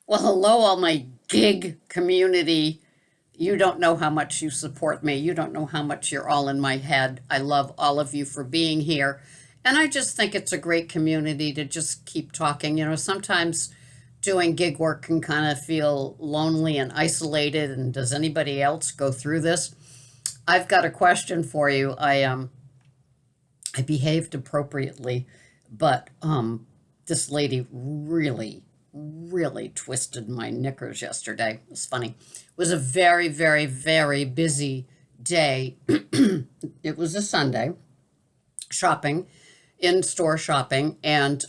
Well, hello, all my gig community. You don't know how much you support me. You don't know how much you're all in my head. I love all of you for being here. And I just think it's a great community to just keep talking. Sometimes doing gig work can kind of feel lonely and isolated. And does anybody else go through this? I've got a question for you. I behaved appropriately, but this lady really twisted my knickers yesterday. It was funny. It was a very busy day. It was a Sunday, shopping, in store shopping, and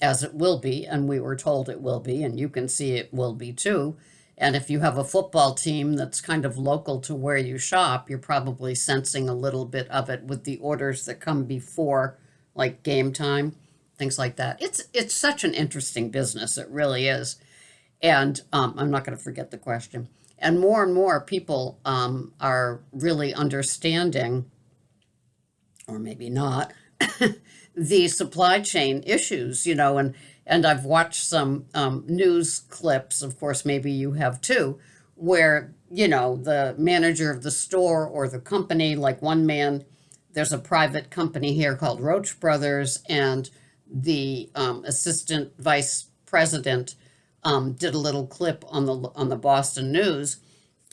as it will be, and we were told it will be, and you can see it will be too. And if you have a football team that's kind of local to where you shop, you're probably sensing a little bit of it with the orders that come before, like game time, things like that. It's such an interesting business. It really is. And I'm not going to forget the question. And more people are really understanding, or maybe not, the supply chain issues, and I've watched some news clips, of course, maybe you have too, where, the manager of the store or the company, like one man, there's a private company here called Roach Brothers, and the assistant vice president did a little clip on the Boston News,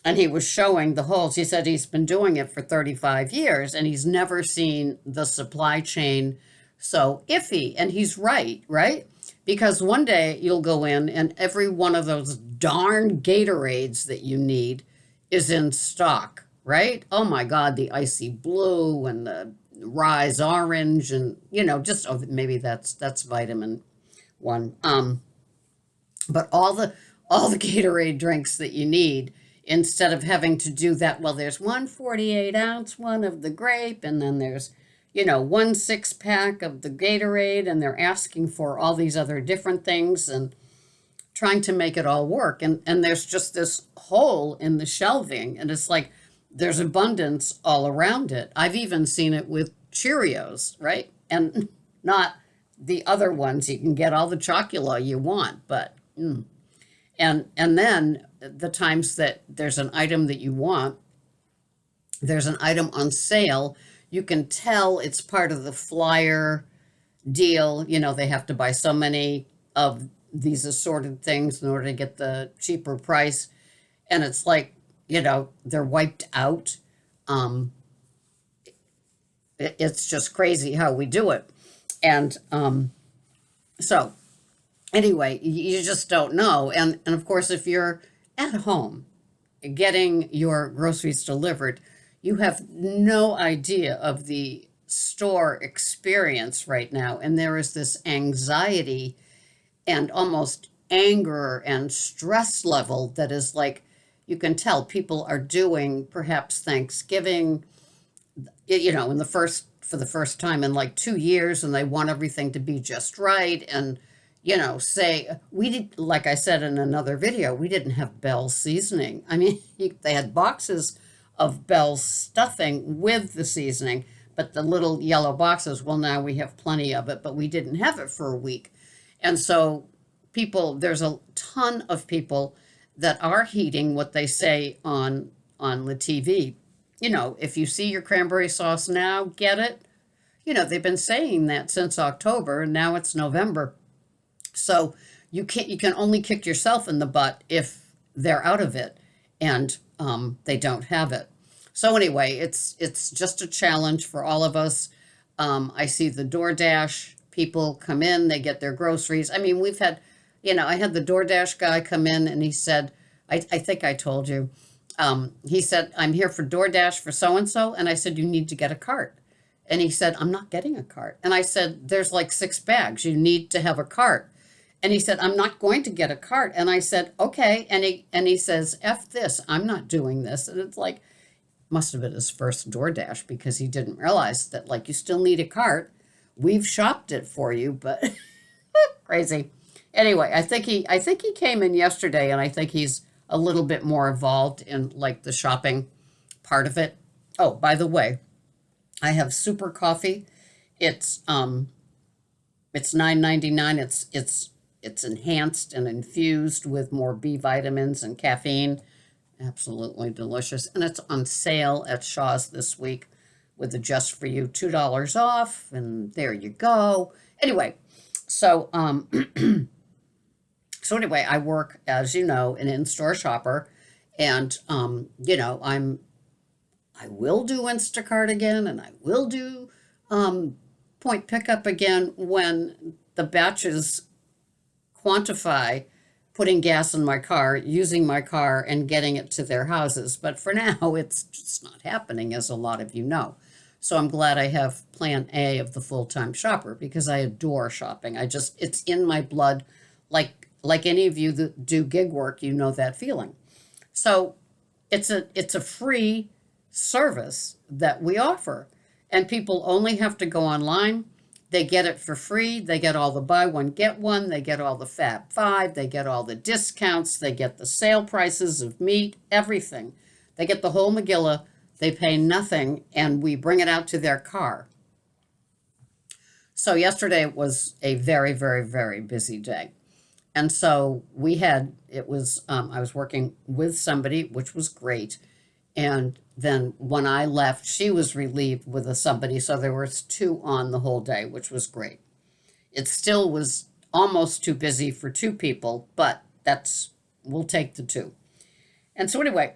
and he was showing the holes. He said he's been doing it for 35 years and he's never seen the supply chain so iffy. And he's right, right? Because one day you'll go in and every one of those darn Gatorades that you need is in stock, right? Oh my God, the icy blue and the rise orange, and just, oh, maybe that's vitamin one. But all the Gatorade drinks that you need, instead of having to do that, well, there's one 48-ounce one of the grape, and then there's, one 6-pack of the Gatorade, and they're asking for all these other different things and trying to make it all work. And there's just this hole in the shelving, and it's like there's abundance all around it. I've even seen it with Cheerios, right? And not the other ones. You can get all the chocolate you want, but and then the times that there's an item that you want, there's an item on sale, you can tell it's part of the flyer deal. They have to buy so many of these assorted things in order to get the cheaper price. And it's like, they're wiped out. Um, it's just crazy how we do it. And so anyway, you just don't know. And of course, if you're at home getting your groceries delivered, you have no idea of the store experience right now. And there is this anxiety and almost anger and stress level that is like, you can tell people are doing perhaps Thanksgiving, in for the first time in like 2 years, and they want everything to be just right. And say we did, like I said in another video, we didn't have Bell's seasoning. I mean, they had boxes of Bell's stuffing with the seasoning, but the little yellow boxes, well, now we have plenty of it, but we didn't have it for a week. And so there's a ton of people that are heeding what they say on the TV. If you see your cranberry sauce now, get it. They've been saying that since October, and now it's November. So you can only kick yourself in the butt if they're out of it and they don't have it. So anyway, it's just a challenge for all of us. I see the DoorDash people come in, they get their groceries. I mean, we've had, I had the DoorDash guy come in and he said, I think I told you, he said, I'm here for DoorDash for so and so. And I said, you need to get a cart. And he said, I'm not getting a cart. And I said, there's like 6 bags. You need to have a cart. And he said, I'm not going to get a cart. And I said, okay. And he says, F this, I'm not doing this. And it's like, must have been his first DoorDash because he didn't realize that, like, you still need a cart. We've shopped it for you, but crazy. Anyway, I think he came in yesterday, and I think he's a little bit more involved in like the shopping part of it. Oh, by the way, I have super coffee. It's it's 9.99. It's enhanced and infused with more B vitamins and caffeine. Absolutely delicious. And it's on sale at Shaw's this week with the Just For You $2 off. And there you go. Anyway, so so anyway, I work, as you know, an in-store shopper, and I will do Instacart again, and I will do point pickup again when the batches quantify putting gas in my car, using my car, and getting it to their houses. But for now, it's just not happening, as a lot of you know. So I'm glad I have plan A of the full-time shopper, because I adore shopping. It's in my blood. Like any of you that do gig work, you know that feeling. So it's a free service that we offer, and people only have to go online. They get it for free. They get all the buy one, get one. They get all the Fab Five. They get all the discounts. They get the sale prices of meat, everything. They get the whole Megillah. They pay nothing, and we bring it out to their car. So yesterday was a very, very, very busy day. And so I was working with somebody, which was great. And then when I left, she was relieved with somebody. So there was two on the whole day, which was great. It still was almost too busy for two people, but we'll take the two. And so anyway,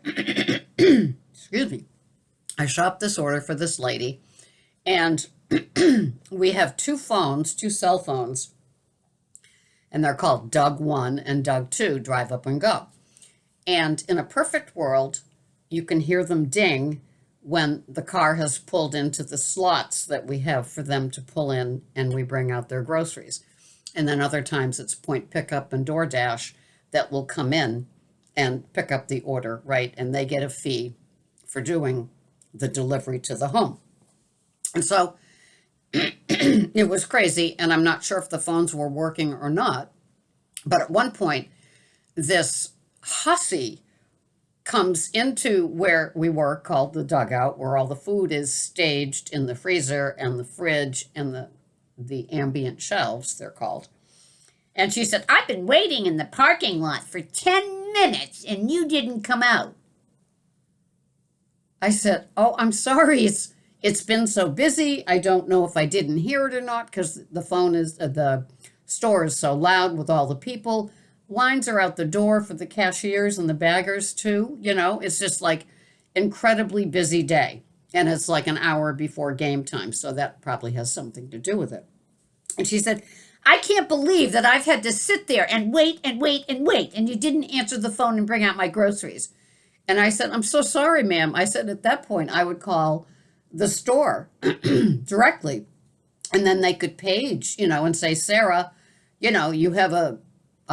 excuse me, I shopped this order for this lady, and we have two cell phones, and they're called Doug 1 and Doug 2, Drive Up and Go. And in a perfect world, you can hear them ding when the car has pulled into the slots that we have for them to pull in, and we bring out their groceries. And then other times it's point pickup and DoorDash that will come in and pick up the order, right? And they get a fee for doing the delivery to the home. And so it was crazy, and I'm not sure if the phones were working or not. But at one point, this hussy comes into where we work, called the dugout, where all the food is staged in the freezer and the fridge and the ambient shelves, they're called. And she said, "I've been waiting in the parking lot for 10 minutes and you didn't come out." I said, "Oh, I'm sorry. It's been so busy. I don't know if I didn't hear it or not, because the store is so loud with all the people. Lines are out the door for the cashiers and the baggers too. It's just like incredibly busy day. And it's like an hour before game time. So that probably has something to do with it." And she said, "I can't believe that I've had to sit there and wait and wait and wait, and you didn't answer the phone and bring out my groceries." And I said, "I'm so sorry, ma'am." I said, at that point, I would call the store directly, and then they could page, and say, "Sarah, you have a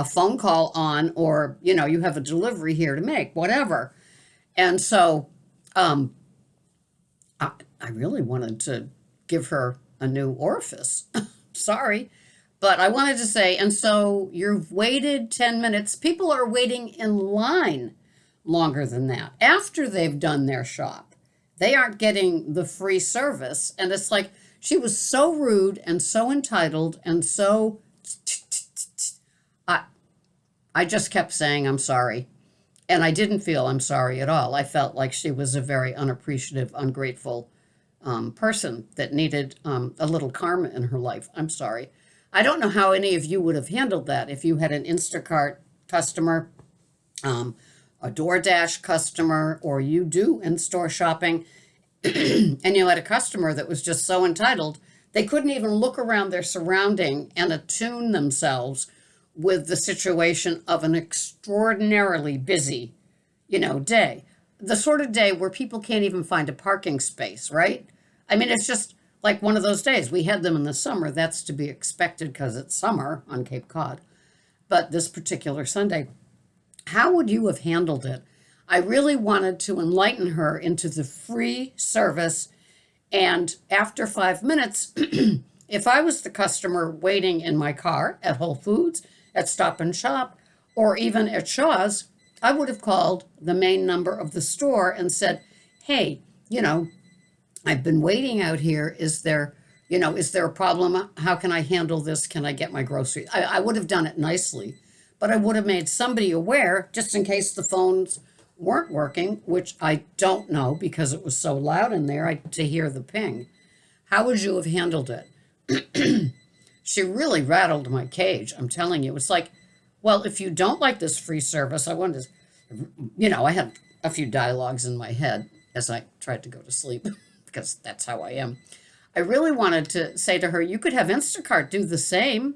phone call on, or, you have a delivery here to make," whatever. And so I really wanted to give her a new orifice. Sorry. But I wanted to say, and so you've waited 10 minutes. People are waiting in line longer than that after they've done their shop. They aren't getting the free service. And it's like, she was so rude and so entitled and so, I just kept saying, "I'm sorry." And I didn't feel I'm sorry at all. I felt like she was a very unappreciative, ungrateful person that needed a little karma in her life. I'm sorry. I don't know how any of you would have handled that if you had an Instacart customer, a DoorDash customer, or you do in-store shopping, and you had a customer that was just so entitled, they couldn't even look around their surrounding and attune themselves with the situation of an extraordinarily busy, day. The sort of day where people can't even find a parking space, right? I mean, it's just like one of those days. We had them in the summer. That's to be expected because it's summer on Cape Cod. But this particular Sunday, how would you have handled it? I really wanted to enlighten her into the free service. And after 5 minutes, if I was the customer waiting in my car at Whole Foods, at Stop and Shop, or even at Shaw's, I would have called the main number of the store and said, "Hey, I've been waiting out here. Is there Is there a problem? How can I handle this? Can I get my groceries? I would have done it nicely, but I would have made somebody aware just in case the phones weren't working, which I don't know because it was so loud in there to hear the ping. How would you have handled it? She really rattled my cage. I'm telling you, it's like, well, if you don't like this free service, I wanted to, I had a few dialogues in my head as I tried to go to sleep because that's how I am. I really wanted to say to her, you could have Instacart do the same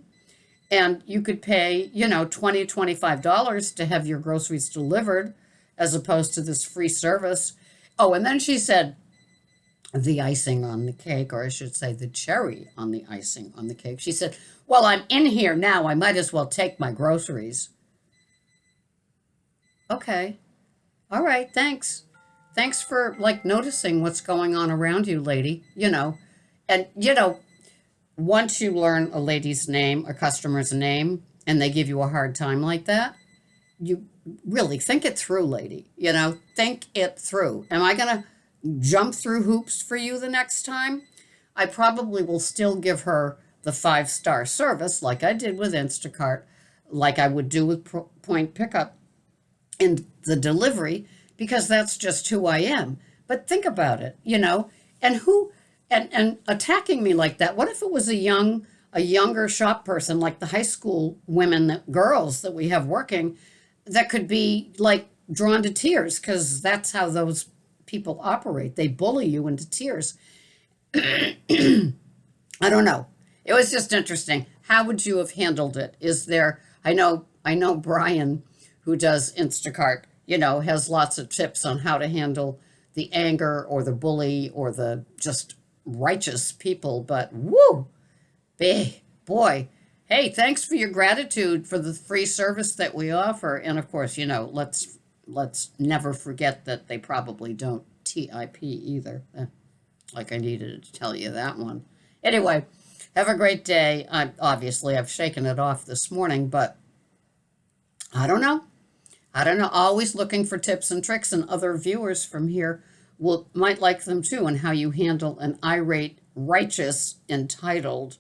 and you could pay, $20, $25 to have your groceries delivered as opposed to this free service. Oh, and then she said, the icing on the cake, or I should say the cherry on the icing on the cake. She said, well, I'm in here now. I might as well take my groceries. Okay. All right. Thanks. Thanks for noticing what's going on around you, lady. And once you learn a lady's name, a customer's name, and they give you a hard time like that, you really think it through, lady. Think it through. Am I going to jump through hoops for you the next time? I probably will still give her the 5-star service like I did with Instacart, like I would do with point pickup in the delivery, because that's just who I am. But think about it, and who and attacking me like that. What if it was a younger shop person, like the high school girls that we have working, that could be drawn to tears because that's how those people operate. They bully you into tears. I don't know. It was just interesting. How would you have handled it? I know Brian, who does Instacart, has lots of tips on how to handle the anger or the bully or the just righteous people. But woo, boy, hey, thanks for your gratitude for the free service that we offer. And of course, let's never forget that they probably don't TIP either. Like I needed to tell you that one. Anyway, have a great day. I've shaken it off this morning, but I don't know. Always looking for tips and tricks, and other viewers from here might like them too, and how you handle an irate, righteous, entitled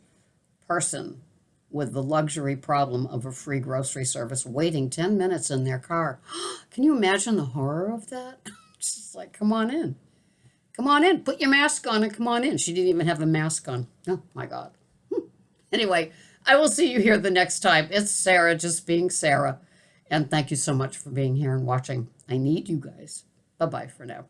person with the luxury problem of a free grocery service waiting 10 minutes in their car. Can you imagine the horror of that? It's just like, come on in. Come on in. Put your mask on and come on in. She didn't even have a mask on. Oh, my God. Anyway, I will see you here the next time. It's Sarah just being Sarah. And thank you so much for being here and watching. I need you guys. Bye-bye for now.